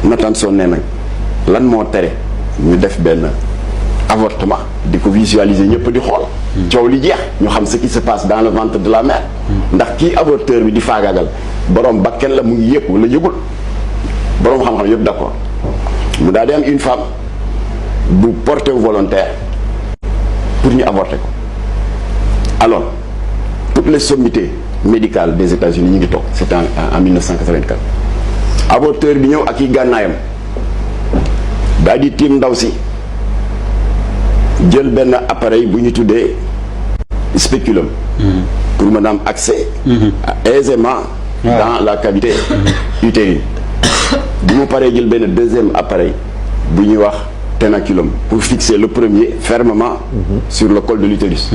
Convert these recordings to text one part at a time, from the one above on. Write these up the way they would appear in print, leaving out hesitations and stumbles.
Nathanson nee nag lan moo tere ñu def benn avortement di ko visualiser ñëpp di xool coow li jeex ñu xam ce qui se passe dans le ventre de la mère ndax kii avorteur bi di faagaagal borom bakken la mu ngi yëpp wala yëgul borom xam-xam yëpp d'accord mu daal di am une femme bu porté volontaire pour ñu avorter ko alors toutes les sommités médicales des États-Unis ñu ngi toog c'était en 1984 avorteur bi ñëw ak i gànnaayam daal di tiim ndaw si jël benn appareil bu ñu tuddee spéculum pour mën a am accès aisément dans la cavité utérine bi mu paree jël benn deuxième appareil bu ñuy wax ténaculum pour fixer le premier fermement sur le col de l'utérus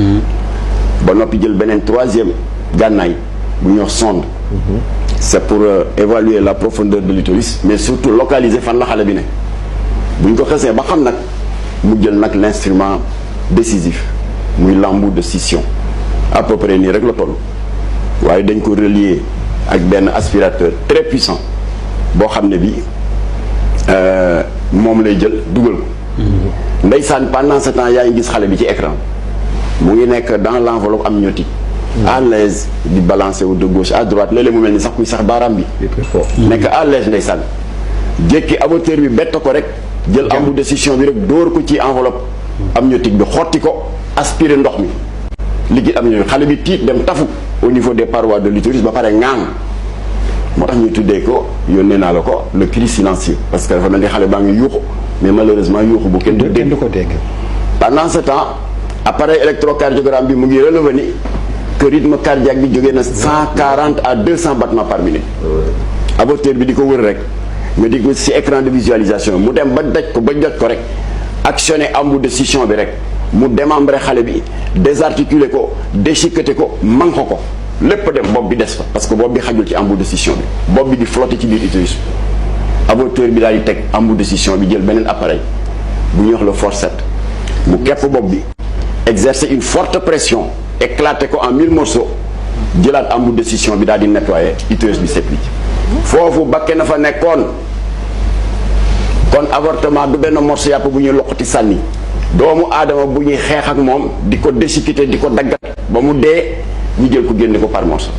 ba noppi jël beneen troisième gànnaay bu ñuy wax sonde c'est pour évaluer la profondeur de l'utérus mais surtout localiser fan la xale bi ne bu ñu ko xesee ba xam nag mu jël nag l'instrument décisif muy l'embout de scission à peu près nii rek la toll waaye dañ ko relier ak benn aspirateur très puissant boo xam ne bii moom lay jël dugal ko ndeysaan pendant ce temps yaa ngi gis xale bi ci écran mu ngi nekk dans l'enveloppe amniotique à l'aise di balancer wu de gauche à droite léeg-léeg mu mel ni sax kuy sax baaraam bi nekk à l'aise ndeysaan jékki avorteur bi bett ko rek jël embout de scission bi rek dóor ko ci enveloppe amniotique bi xotti ko aspirer ndox mi liquide amniotique xale bi tiit dem tafu au niveau des parois de l'utérus ba pare ŋaang moo tax ñuy tuddee ko yónnee naa la ko le cri silencieux parce que dafa mel ni xale baa ngi yuuxu mais malheureusement yuuxu bu kenn du ko dégg pendant ce temps appareil électrocardiogramme bi mu ngi relevé ni que rythme cardiaque bi jógee na 140 à 200 battements par minute avorteur bi di ko wër rek nga di ko ci écran de visualisation mu dem ba daj ko ba jot ko rek actionné embout de scission bi rek mu démembré xale bi désarticulé ko déchiqueté ko manqué ko lépp dem bopp bi des fa parce que bopp bi xajul ci embout de scission bi bopp bi di flotter ci biir utérus avorteur bi daal di teg embout de scission bi jël beneen appareil bu ñuy wax le forceps mu kepp bopp bi exercer une forte pression éclater ko en 1000 morceaux jëlaat embout de scission bi daal di nettoyer utérus bi seppi foofu bakke na fa nekkoon kon avortement du benn morceau yàpp bu ñuy loqati sànni doomu aadama bu ñuy xeex ak moom di ko déchiqueter di ko daggat ba mu dee ñu jël ko génne ko par morceau